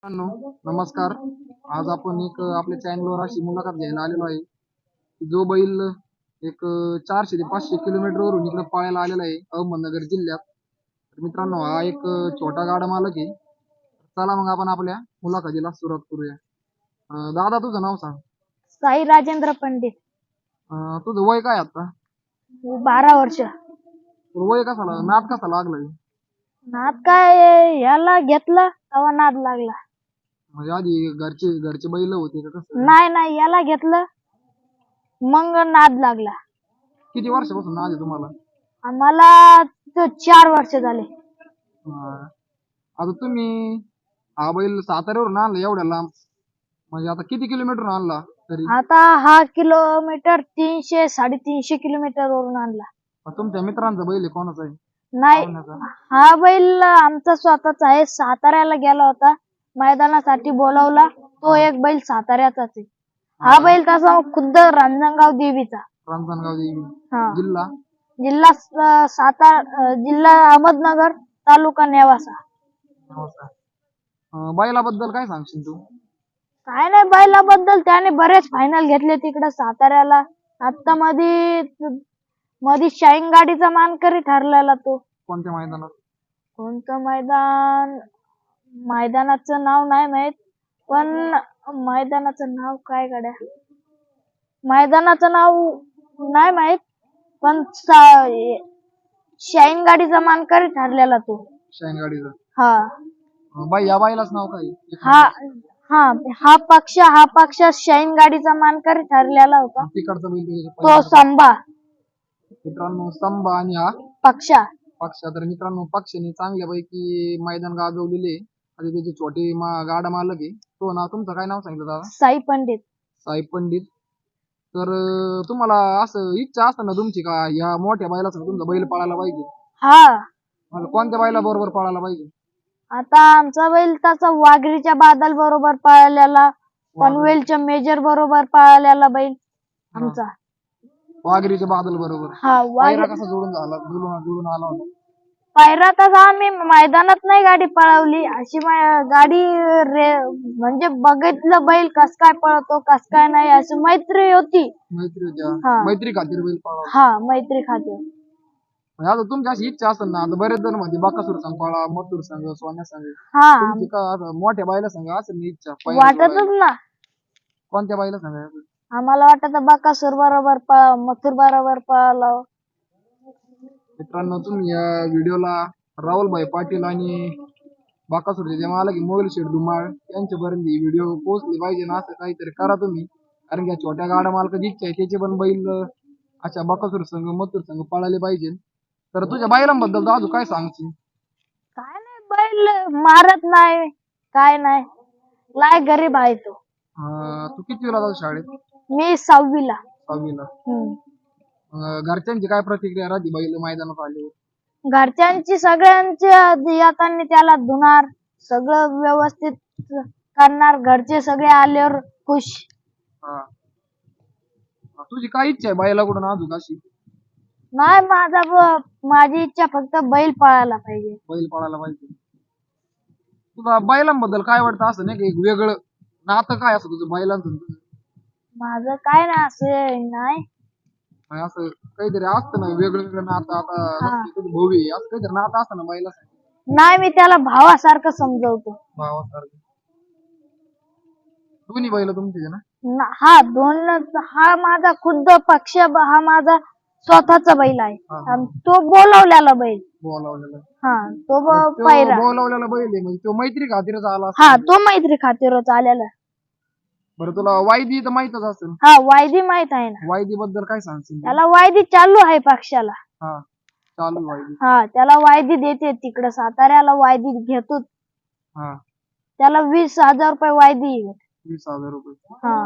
मित्रांनो, नमस्कार. आज आपण एक आपल्या चॅनलवर अशी मुलाखत घ्यायला आलेलो आहे की जो बैल एक 400 ते 500 किलोमीटरवरून इकडे पळायला आलेला आहे अहमदनगर जिल्ह्यात. तर मित्रांनो, हा एक छोटा गाडा मालक आहे. चला मग आपण आपल्या मुलाखतीला सुरुवात करूया. दादा, तुझं नाव सांग. साई राजेंद्र पंडित. तुझं वय काय आता? 12 वर्ष. तुला वय कसा नाद कसा लागलाय? नाद काय याला घेतलं तेव्हा नाद लागला. म्हणजे आधी घरचे घरचे बैल होते का कसं? नाही याला घेतलं मग नाद लागला. किती वर्षापासून नाद आहे तुम्हाला? आम्हाला 4 वर्ष झाले. आता तुम्ही हा बैल साताऱ्यावरून आणला एवढ्या लांब, म्हणजे आता किती किलोमीटर आणला तरी? आता हा किलोमीटर 300-350 किलोमीटर वरून आणला. तुमच्या मित्रांचा बैल आहे, कोणाचा आहे? नाही, हा बैल आमचा स्वतःच आहे. साताऱ्याला गेला होता, मैदानासाठी बोलावला. तो एक बैल साताऱ्याचाच आहे. हा बैल तसा खुद्द रांजणगाव देवीचा. रांजणगाव देवी. हा. जिल्हा जिल्हा अहमदनगर, तालुका नेवासा. बैलाबद्दल काय सांगशील तू? काय नाही, बैलाबद्दल त्याने बरेच फायनल घेतले तिकडे साताऱ्याला. आता मधी शाईन गाडीचा मानकरी ठरलेला तो. कोणत्या मैदानात? कोणतं मैदानाचं नाव नाही माहित, पण मैदानाचं नाव काय गड्या, मैदानाचं नाव नाही माहित, पण शाईन गाडीचा मानकरी ठरलेला तो. शाईन गाडीचा. हा. या बैलाच नाव काय? हा पक्ष शाईन गाडीचा मानकरी ठरलेला होता. तिकडचा बैल तो संभा. मित्रांनो, संभा आणि हा पक्ष. तर मित्रांनो, पक्षाने चांगल्यापैकी मैदान गाजवलेले. आणि त्याचे छोटे गाडा मालक आहे. तो नाव, तुमचं काय नाव सांगितलं दादा? साई पंडित. साई पंडित. तर तुम्हाला असं इच्छा असतं ना तुमची का या मोठ्या बैलासंग तुमचा बैल पळायला पाहिजे? हा. कोणत्या बैला बरोबर पळायला पाहिजे? आता आमचा बैल तसा वाघरीच्या बादल बरोबर पळालेला, पनवेलच्या मेजर बरोबर पळालेला बैल आमचा. वाघरीच्या बादल बरोबर. हा. पायरा कसा जुळून आला होता? पायरा तसा आम्ही मैदानात नाही गाडी पळवली, अशी गाडी म्हणजे बघितलं बैल कस काय पळतो कस काय नाही, अशी मैत्री होती. मैत्री खातीर बैल पळाला. हा, मैत्री खातीर. आता तुमची अशी इच्छा असेल ना, आता बरेच जण म्हणजे बकासूर संघ पळा, मथुर संघ, सोन्या संघ. हा. तुमची का मोठ्या बैला संघ असेल ना इच्छा? वाटतच ना. कोणत्या बैला संघ? आम्हाला वाटत बकासूर बरोबर मथुर बरोबर पळाला. मित्रांनो, तुम्ही या व्हिडिओला राहुलभाई पाटील आणि बाकासूरचे जे मालक मोबाईल शेठ धुमाळ यांच्यापर्यंत ही व्हिडिओ पोहोचली पाहिजे ना, असं काहीतरी करा तुम्ही. कारण की छोट्या गाड्या मालकाची इच्छा आहे, त्याचे पण बैल अशा बकासूर संघ, मथुर संघ पळाले पाहिजे. तर तुझ्या बैलांबद्दल अजून काय सांगशील? काय नाही, बैल मारत नाही, काय नाही, लाय गरीब आहे तो. तू कितवीला जातो शाळेत? मी 6वीला. 6वीला. घरच्यांची काय प्रतिक्रिया राहते बैल मैदानात आल्यावर? घरच्यांची सगळ्यांची येताना त्याला धुणार, सगळं व्यवस्थित करणार. घरचे सगळे आल्यावर खुश. तुझी काय इच्छा आहे बैलाकडून अजून अशी? नाही, माझी इच्छा फक्त बैल पळायला पाहिजे. बैल पळायला पाहिजे. तुला बैलांबद्दल काय वाटतं, असं नाही एक वेगळं नातं काय असं तुझं बैलांचं? माझं काय ना असं नाही, असं काहीतरी असतं ना वेगळं नातं. आता भावी असं काहीतरी नातं असतं ना बैलाचं? नाही, मी त्याला भावासारखं समजवतो. भावासारखं. दोन्ही बैल तुमचे ना? हा, हा माझा खुद्द पक्ष, हा माझा स्वतःचा बैल आहे. तो बोलावलेला बैल. हा, तो पायरा बोलावलेला बैल आहे म्हणजे तो मैत्री खातीरच आला? हा, तो मैत्री खातीरच आलेला. बरं, तुला वायदी तर माहितच असेल? हा, वायदी माहित आहे ना. वायदी बद्दल काय सांगशील? त्याला वायदी चालू आहे पक्षाला. चालू वायदी. हा, त्याला वायदी देते तिकडे साताऱ्याला, वायदी घेतो. त्याला 20,000 रुपये वायदी. 20,000 रुपये? हा.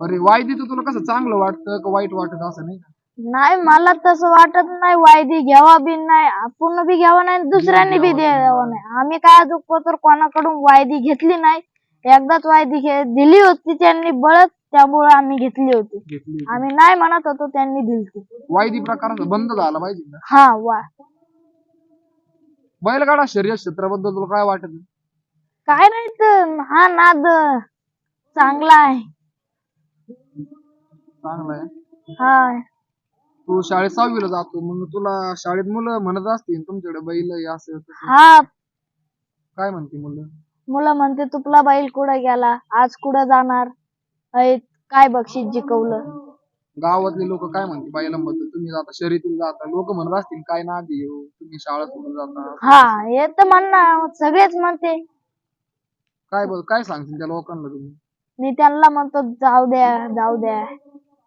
अरे, वायदी तर तुला कसं चांगलं वाटतं का वाईट वाटत असं नाही का? नाही, मला तसं वाटत नाही. वायदी घ्यावा बी नाही, आपण बी घ्यावा नाही, दुसऱ्यांनी बी द्यावा नाही. आम्ही काय अजून तर कोणाकडून वायदी घेतली नाही. एकदाच वायदी दिली होती त्यांनी बळत, त्यामुळे आम्ही घेतली होती. आम्ही नाही म्हणत होतो, त्यांनी दिली. वायदी प्रकार बंद झाला पाहिजे ना? हा. बैलगाडा शर्यत क्षेत्राबद्दल तुला काय वाटत? काय नाही तर हा नाद चांगला आहे. चांगला आहे. हा तू शाळेत 6वी ला जातो, मग तुला शाळेत मुलं म्हणत असतील तुमच्याकडे बैल आहे असं तसं. हा काय म्हणते मुलं? मुलं म्हणते तुपला बैल कुठं गेला, आज कुठं जाणार, ऐ, काय बक्षीस जिंकवलं. गावातले लोक काय म्हणते बैलांबद्दल? तुम्ही जाता शर्यतीला जाता, लोक म्हणत असतील काय नाद आहे ह्यो, तुम्ही शाळा सोडून जाता. हा हे तर म्हणणार सगळेच म्हणते. काय सांगतील त्या लोकांना तुम्ही? मी त्यांना म्हणतो जाऊ द्या जाऊ द्या,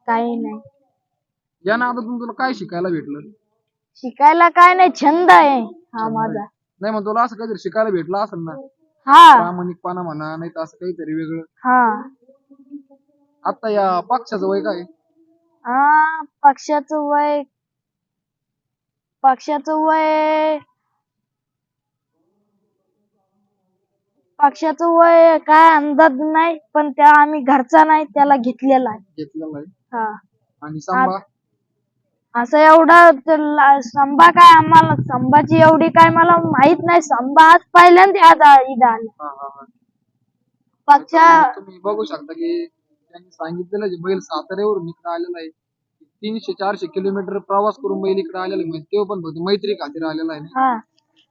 काही नाही. या नादातून तुला काय शिकायला भेटलं? शिकायला काय नाही, छंद आहे हा छंद माझा. आहे. नाही मग तुला असं काहीतरी शिकायला भेटलं असेल ना, हा प्रामाणिकपणा म्हणा, नाही तर असं काहीतरी वेगळं. हा आता या पक्षाचं वय काय? हा पक्षाचं वय काय अंदाज नाही, पण त्या आम्ही घरचा नाही त्याला घेतलेला आहे. घेतलेलं आहे. हा आणि संभा? असं एवढं संभा काय, आम्हाला संभाची एवढी काय मला माहित नाही. संभा आज पहिल्यांदा इथं आला. हा हा हा. पक्षा तुम्ही बघू शकता की त्यांनी सांगितलेलं जे बैल साताऱ्यावरून इकडे आलेला आहे, 300-400 किलोमीटर प्रवास करून बैल इकडे आलेला आहे, म्हणजे तो पण फक्त मैत्री खातीर आलेला आहे. हा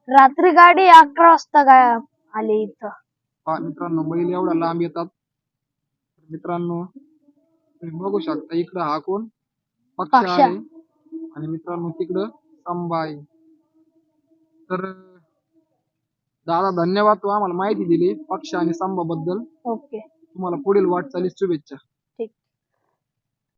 रात्री गाडी 11 वाजता काय आली इथं. हा मित्रांनो, बैल एवढा लांब येतात. मित्रांनो तुम्ही बघू शकता, इकडं हा कोण पक्ष पक्ष. आहे आणि मित्रांनो तिकडं संभा आहे. तर दादा धन्यवाद, तू आम्हाला माहिती दिली पक्ष आणि संभा बद्दल. ओके. तुम्हाला पुढील वाटचालीस शुभेच्छा.